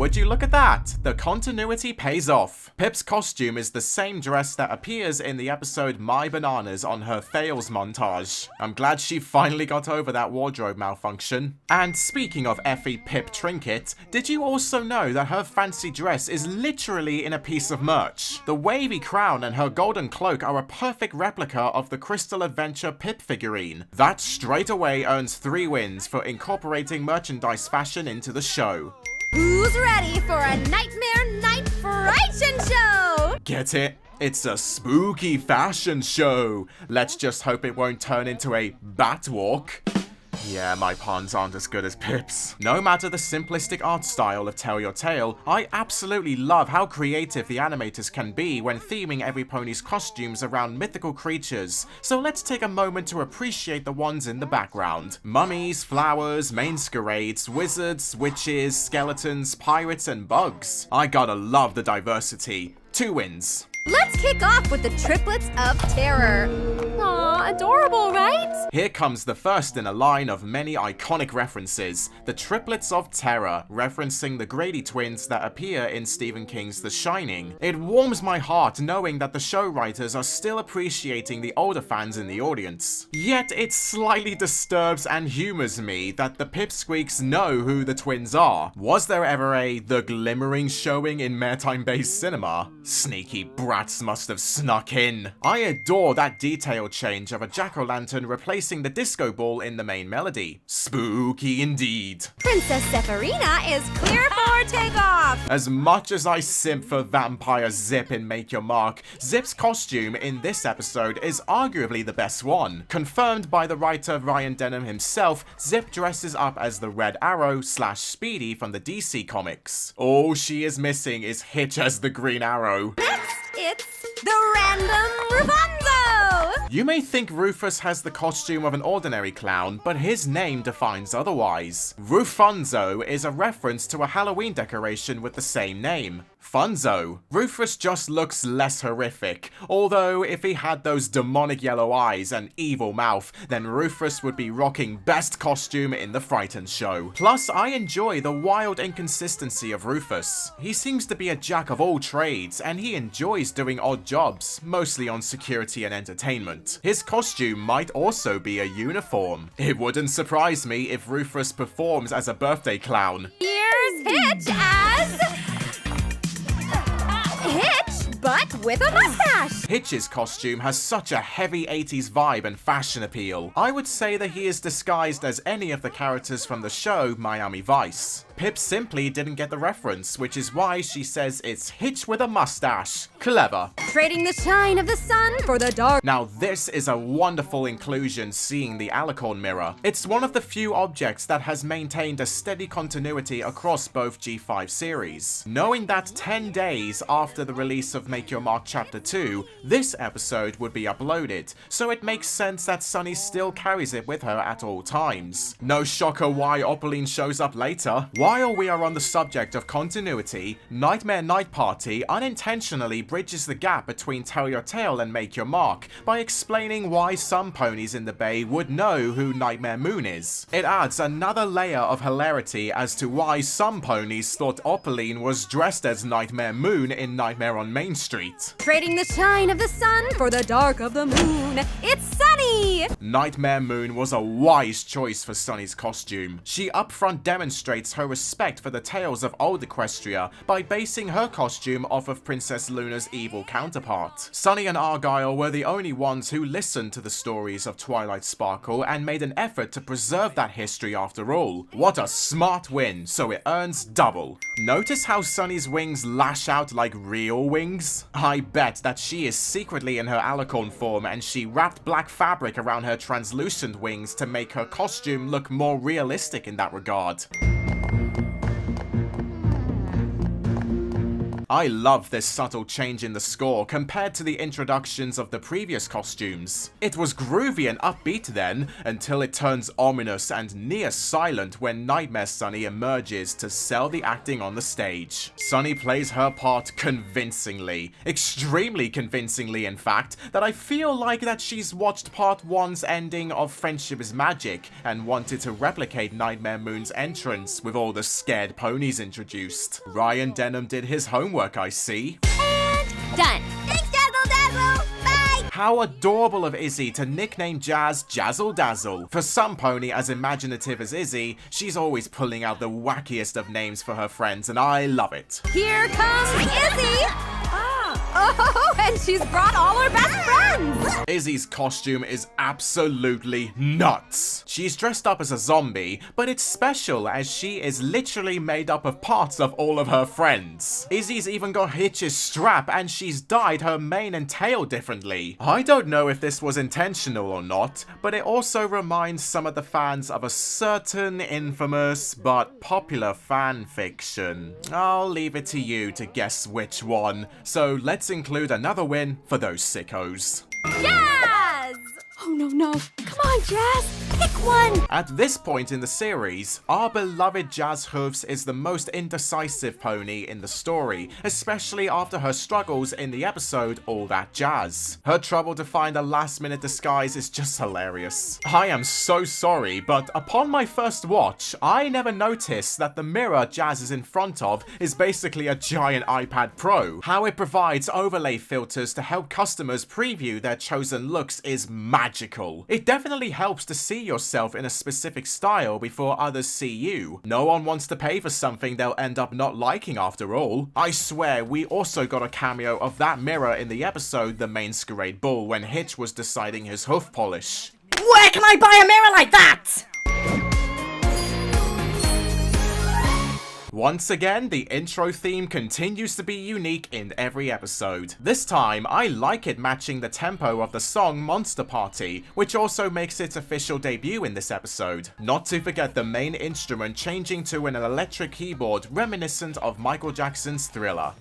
Would you look at that? The continuity pays off. Pip's costume is the same dress that appears in the episode My Bananas on her fails montage. I'm glad she finally got over that wardrobe malfunction. And speaking of Effie Pip trinket, did you also know that her fancy dress is literally in a piece of merch? The wavy crown and her golden cloak are a perfect replica of the Crystal Adventure Pip figurine. That straight away earns 3 wins for incorporating merchandise fashion into the show. Who's ready for a Nightmare Night Frighten Show? Get it? It's a spooky fashion show. Let's just hope it won't turn into a bat walk. Yeah, my puns aren't as good as Pip's. No matter the simplistic art style of Tell Your Tale, I absolutely love how creative the animators can be when theming every pony's costumes around mythical creatures, so let's take a moment to appreciate the ones in the background. Mummies, flowers, masquerades, wizards, witches, skeletons, pirates, and bugs. I gotta love the diversity. 2 wins. Let's kick off with the Triplets of Terror. Aw, adorable, right? Here comes the first in a line of many iconic references, the Triplets of Terror, referencing the Grady twins that appear in Stephen King's The Shining. It warms my heart knowing that the show writers are still appreciating the older fans in the audience. Yet it slightly disturbs and humors me that the Pipsqueaks know who the twins are. Was there ever a The Glimmering showing in Maritime-based cinema? Sneaky brats must have snuck in. I adore that detail change of a jack-o'-lantern replacing the disco ball in the main melody. Spooky indeed. Princess Zephyrina is clear for takeoff. As much as I simp for Vampire Zip in Make Your Mark, Zip's costume in this episode is arguably the best one. Confirmed by the writer Ryan Denham himself, Zip dresses up as the Red Arrow / Speedy from the DC comics. All she is missing is Hitch as the Green Arrow. Next, it's the Random Rapunzel. You may think Rufus has the costume of an ordinary clown, but his name defines otherwise. Rufunzo is a reference to a Halloween decoration with the same name. Funzo. Rufus just looks less horrific, although if he had those demonic yellow eyes and evil mouth, then Rufus would be rocking best costume in the Frightened show. Plus, I enjoy the wild inconsistency of Rufus. He seems to be a jack of all trades, and he enjoys doing odd jobs, mostly on security and entertainment. His costume might also be a uniform. It wouldn't surprise me if Rufus performs as a birthday clown. Here's Hitch as... Hitch, but with a mustache. Hitch's costume has such a heavy 80s vibe and fashion appeal. I would say that he is disguised as any of the characters from the show Miami Vice. Pip simply didn't get the reference, which is why she says it's Hitch with a mustache. Clever. Trading the shine of the sun for the dark. Now this is a wonderful inclusion, seeing the Alicorn mirror. It's one of the few objects that has maintained a steady continuity across both G5 series. Knowing that 10 days after the release of Make Your Mark Chapter 2, this episode would be uploaded, so it makes sense that Sunny still carries it with her at all times. No shocker why Opaline shows up later. While we are on the subject of continuity, Nightmare Night Party unintentionally bridges the gap between Tell Your Tale and Make Your Mark by explaining why some ponies in the bay would know who Nightmare Moon is. It adds another layer of hilarity as to why some ponies thought Opaline was dressed as Nightmare Moon in Nightmare on Main Street. Trading the shine of the sun for the dark of the moon. It's Sunny! Nightmare Moon was a wise choice for Sunny's costume. She upfront demonstrates her respect for the tales of old Equestria by basing her costume off of Princess Luna's evil counterpart. Sunny and Argyle were the only ones who listened to the stories of Twilight Sparkle and made an effort to preserve that history after all. What a smart win, so it earns double. Notice how Sunny's wings lash out like real wings? I bet that she is secretly in her Alicorn form and she wrapped black fabric around her translucent wings to make her costume look more realistic in that regard. I love this subtle change in the score compared to the introductions of the previous costumes. It was groovy and upbeat then, until it turns ominous and near silent when Nightmare Sunny emerges to sell the acting on the stage. Sunny plays her part convincingly, extremely convincingly in fact, that I feel like that she's watched part 1's ending of Friendship is Magic and wanted to replicate Nightmare Moon's entrance with all the scared ponies introduced. Ryan Denham did his homework, I see. And done. Thanks, Dazzle Dazzle. Bye. How adorable of Izzy to nickname Jazz Jazzle Dazzle. For some pony as imaginative as Izzy, she's always pulling out the wackiest of names for her friends, and I love it. Here comes Izzy. Oh, and she's brought all her best friends! Izzy's costume is absolutely nuts. She's dressed up as a zombie, but it's special as she is literally made up of parts of all of her friends. Izzy's even got Hitch's strap and she's dyed her mane and tail differently. I don't know if this was intentional or not, but it also reminds some of the fans of a certain infamous but popular fan fiction. I'll leave it to you to guess which one. So let's include another win for those sickos. Jazz! Oh, no. Come on, Jazz. Pick one. At this point in the series, our beloved Jazz Hoofs is the most indecisive pony in the story, especially after her struggles in the episode All That Jazz. Her trouble to find a last-minute disguise is just hilarious. I am so sorry, but upon my first watch, I never noticed that the mirror Jazz is in front of is basically a giant iPad Pro. How it provides overlay filters to help customers preview their chosen looks is magical. It definitely helps to see yourself in a specific style before others see you. No one wants to pay for something they'll end up not liking after all. I swear, we also got a cameo of that mirror in the episode The Masquerade Ball when Hitch was deciding his hoof polish. Where can I buy a mirror like that? Once again, the intro theme continues to be unique in every episode. This time, I like it matching the tempo of the song Monster Party, which also makes its official debut in this episode. Not to forget the main instrument changing to an electric keyboard reminiscent of Michael Jackson's Thriller.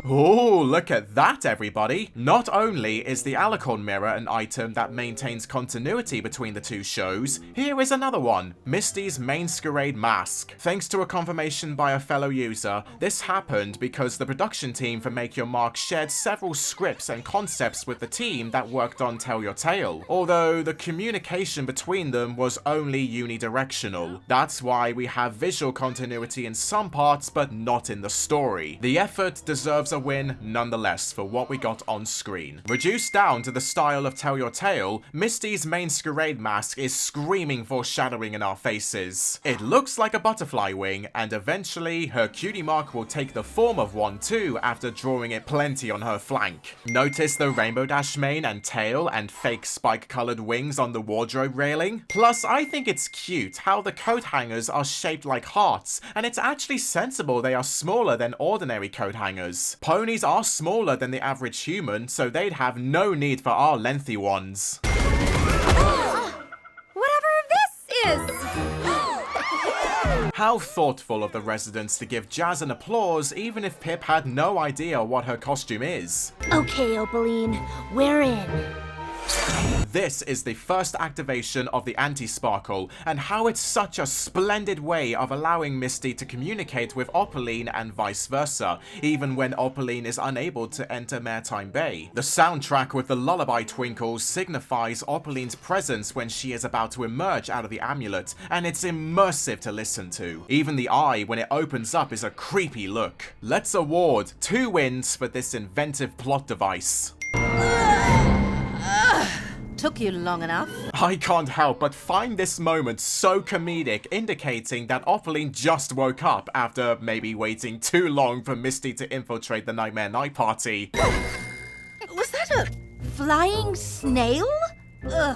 Oh, look at that, everybody! Not only is the Alicorn mirror an item that maintains continuity between the two shows, here is another one, Misty's Masquerade Mask. Thanks to a confirmation by a fellow user, this happened because the production team for Make Your Mark shared several scripts and concepts with the team that worked on Tell Your Tale, although the communication between them was only unidirectional. That's why we have visual continuity in some parts but not in the story. The effort deserves a win nonetheless for what we got on screen. Reduced down to the style of Tell Your Tale, Misty's Masquerade Mask is screaming foreshadowing in our faces. It looks like a butterfly wing, and eventually her cutie mark will take the form of one too after drawing it plenty on her flank. Notice the rainbow dash mane and tail and fake spike colored wings on the wardrobe railing? Plus, I think it's cute how the coat hangers are shaped like hearts, and it's actually sensible they are smaller than ordinary coat hangers. Ponies are smaller than the average human, so they'd have no need for our lengthy ones. Whatever this is. How thoughtful of the residents to give Jazz an applause even if Pip had no idea what her costume is. Okay, Opaline, we're in. This is the first activation of the anti-sparkle, and how it's such a splendid way of allowing Misty to communicate with Opaline and vice versa, even when Opaline is unable to enter Maritime Bay. The soundtrack with the lullaby twinkles signifies Opaline's presence when she is about to emerge out of the amulet, and it's immersive to listen to. Even the eye when it opens up is a creepy look. Let's award 2 wins for this inventive plot device. Took you long enough. I can't help but find this moment so comedic, indicating that Opaline just woke up after maybe waiting too long for Misty to infiltrate the Nightmare Night Party. Was that a flying snail? Ugh,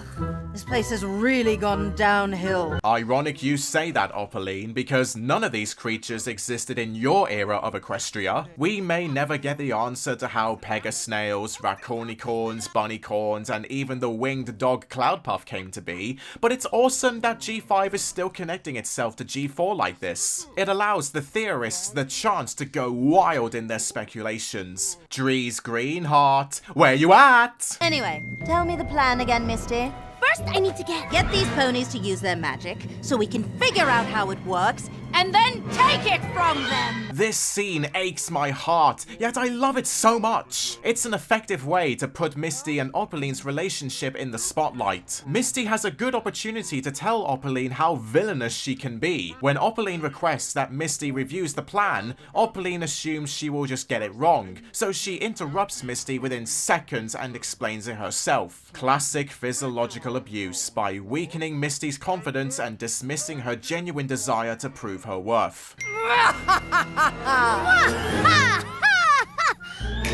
this place has really gone downhill. Ironic you say that, Opaline, because none of these creatures existed in your era of Equestria. We may never get the answer to how Pegasnails, Raccoonicorns, Bunnycorns, and even the winged dog Cloudpuff came to be, but it's awesome that G5 is still connecting itself to G4 like this. It allows the theorists the chance to go wild in their speculations. Drees Greenheart, where you at? Anyway, tell me the plan again, Misty. First, I need to get These ponies to use their magic so we can figure out how it works and then take it from them. This scene aches my heart, yet I love it so much. It's an effective way to put Misty and Opaline's relationship in the spotlight. Misty has a good opportunity to tell Opaline how villainous she can be. When Opaline requests that Misty reviews the plan, Opaline assumes she will just get it wrong, so she interrupts Misty within seconds and explains it herself. Classic physiological abuse by weakening Misty's confidence and dismissing her genuine desire to prove her worth.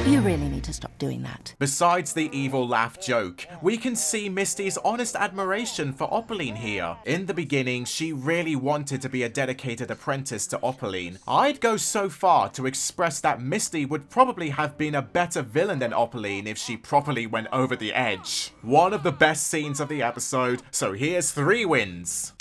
You really need to stop doing that. Besides the evil laugh joke, we can see Misty's honest admiration for Opaline here. In the beginning, she really wanted to be a dedicated apprentice to Opaline. I'd go so far to express that Misty would probably have been a better villain than Opaline if she properly went over the edge. One of the best scenes of the episode, so here's 3 wins.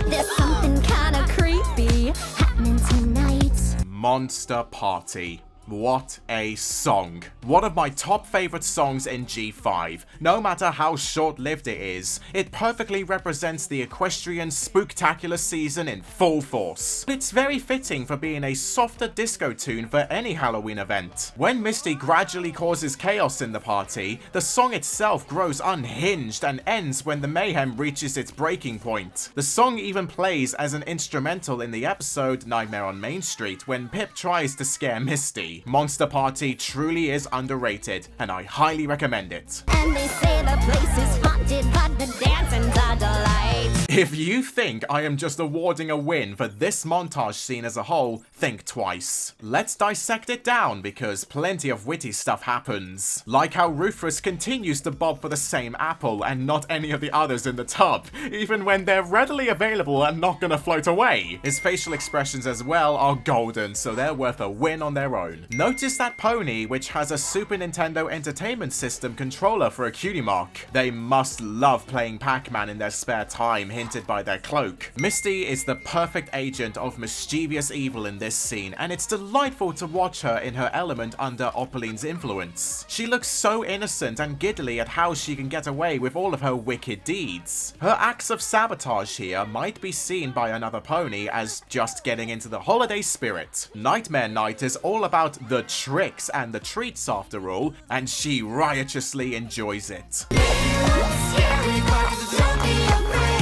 There's something kinda creepy happening tonight. Monster Party. What a song. One of my top favorite songs in G5. No matter how short-lived it is, it perfectly represents the equestrian spooktacular season in full force. It's very fitting for being a softer disco tune for any Halloween event. When Misty gradually causes chaos in the party, the song itself grows unhinged and ends when the mayhem reaches its breaking point. The song even plays as an instrumental in the episode Nightmare on Main Street when Pip tries to scare Misty. Monster Party truly is underrated, and I highly recommend it. And they say the place is haunted, but the dancing's a delight. If you think I am just awarding a win for this montage scene as a whole, think twice. Let's dissect it down, because plenty of witty stuff happens. Like how Rufus continues to bob for the same apple and not any of the others in the tub, even when they're readily available and not gonna float away. His facial expressions as well are golden, so they're worth a win on their own. Notice that pony, which has a Super Nintendo Entertainment System controller for a cutie mark. They must love playing Pac-Man in their spare time, hinted by their cloak. Misty is the perfect agent of mischievous evil in this scene, and it's delightful to watch her in her element under Opaline's influence. She looks so innocent and giddily at how she can get away with all of her wicked deeds. Her acts of sabotage here might be seen by another pony as just getting into the holiday spirit. Nightmare Night is all about the tricks and the treats after all, and she riotously enjoys it.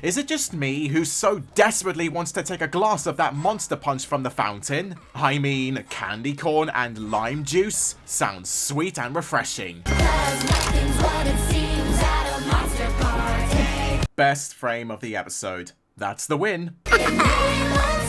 Is it just me who so desperately wants to take a glass of that Monster Punch from the fountain? I mean, candy corn and lime juice sounds sweet and refreshing. Best frame of the episode. That's the win.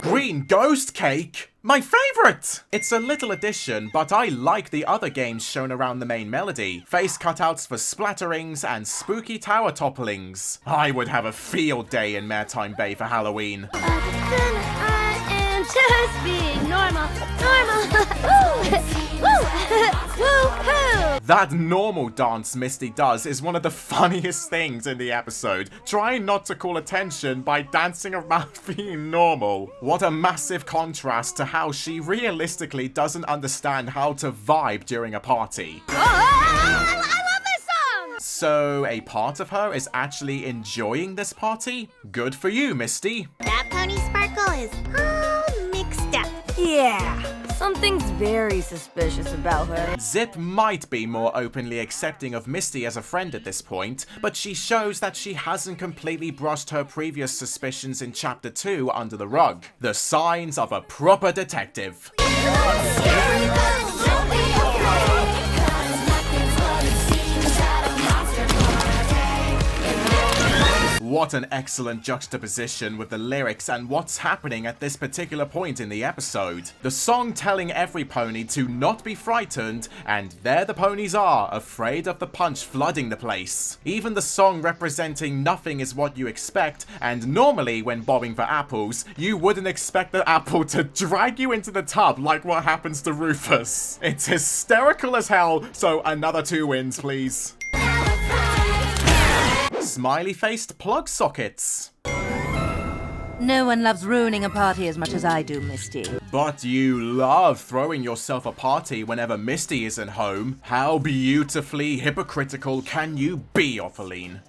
Green Ghost Cake? My favorite! It's a little addition, but I like the other games shown around the main melody. Face cutouts for splatterings and spooky tower topplings. I would have a field day in Maritime Bay for Halloween. I am just being normal. Woo-hoo! That normal dance Misty does is one of the funniest things in the episode, trying not to call attention by dancing around being normal. What a massive contrast to how she realistically doesn't understand how to vibe during a party. I love this song! So, a part of her is actually enjoying this party? Good for you, Misty. That pony sparkle is all mixed up. Yeah, something's very suspicious about her. Zip might be more openly accepting of Misty as a friend at this point, but she shows that she hasn't completely brushed her previous suspicions in Chapter 2 under the rug. The signs of a proper detective. What an excellent juxtaposition with the lyrics and what's happening at this particular point in the episode. The song telling every pony to not be frightened, and there the ponies are, afraid of the punch flooding the place. Even the song representing nothing is what you expect, and normally when bobbing for apples, you wouldn't expect the apple to drag you into the tub like what happens to Rufus. It's hysterical as hell, so another 2 wins, please. Smiley-faced plug sockets. No one loves ruining a party as much as I do, Misty. But you love throwing yourself a party whenever Misty isn't home. How beautifully hypocritical can you be, Faolan?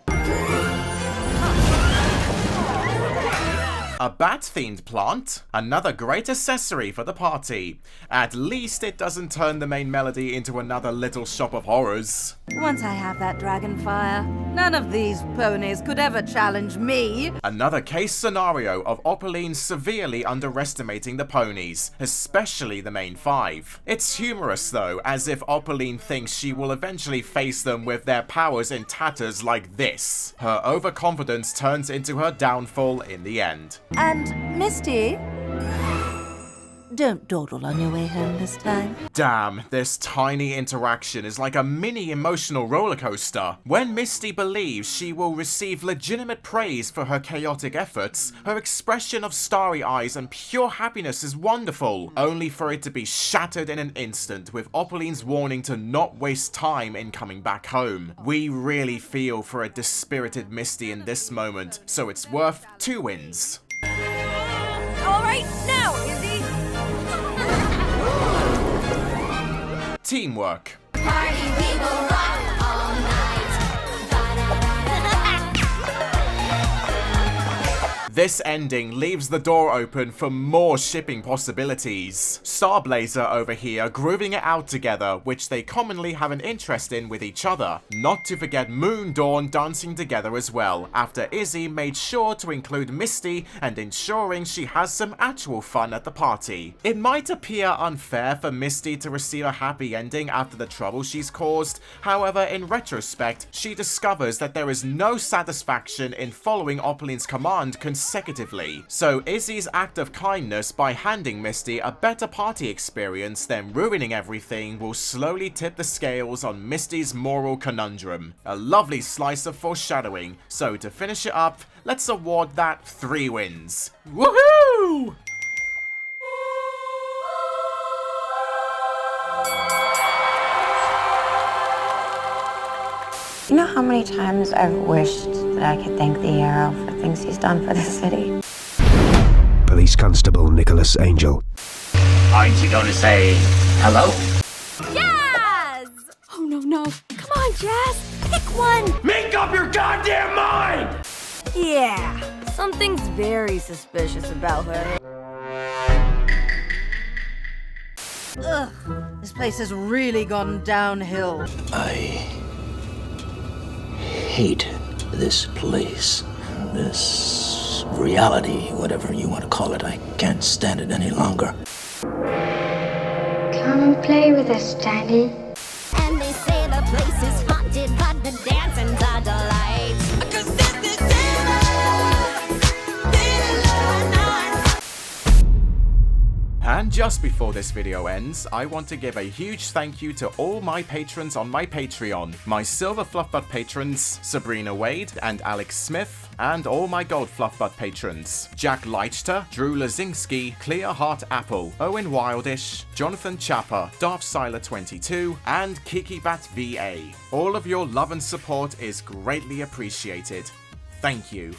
A bat-themed plant? Another great accessory for the party. At least it doesn't turn the main melody into another Little Shop of Horrors. Once I have that dragon fire, none of these ponies could ever challenge me. Another case scenario of Faolan severely underestimating the ponies, especially the main 5. It's humorous though, as if Faolan thinks she will eventually face them with their powers in tatters like this. Her overconfidence turns into her downfall in the end. And, Misty, don't dawdle on your way home this time. Damn, this tiny interaction is like a mini emotional roller coaster. When Misty believes she will receive legitimate praise for her chaotic efforts, her expression of starry eyes and pure happiness is wonderful, only for it to be shattered in an instant with Faolan's warning to not waste time in coming back home. We really feel for a dispirited Misty in this moment, so it's worth 2 wins. All right, now, Izzy. Teamwork. Party, we will rock all night. This ending leaves the door open for more shipping possibilities. Starblazer over here grooving it out together, which they commonly have an interest in with each other. Not to forget Moon Dawn dancing together as well, after Izzy made sure to include Misty and ensuring she has some actual fun at the party. It might appear unfair for Misty to receive a happy ending after the trouble she's caused, however in retrospect, she discovers that there is no satisfaction in following Faolan's command consecutively. So Izzy's act of kindness by handing Misty a better party experience than ruining everything will slowly tip the scales on Misty's moral conundrum. A lovely slice of foreshadowing, so to finish it up, let's award that 3 wins. Woohoo! You know how many times I've wished that I could thank the Arrow for things he's done for the city? Police Constable Nicholas Angel. Aren't you going to say hello? Jazz! Oh, no. Come on, Jazz. Pick one. Make up your goddamn mind! Yeah, something's very suspicious about her. Ugh, this place has really gone downhill. I hate this place, this reality, whatever you want to call it. I can't stand it any longer. Come play with us, Daddy. And they say the place is haunted, but the dancing's a delight. And just before this video ends, I want to give a huge thank you to all my patrons on my Patreon. My Silver Fluffbutt patrons, Sabrina Wade and Alex Smith, and all my Gold Fluffbutt patrons, Jack Leichter, Drew Luczynski, Clear Heart Apple, Owen Wildish, Jonathan Chapper, Darthsiler22, and KikiBat VA. All of your love and support is greatly appreciated. Thank you.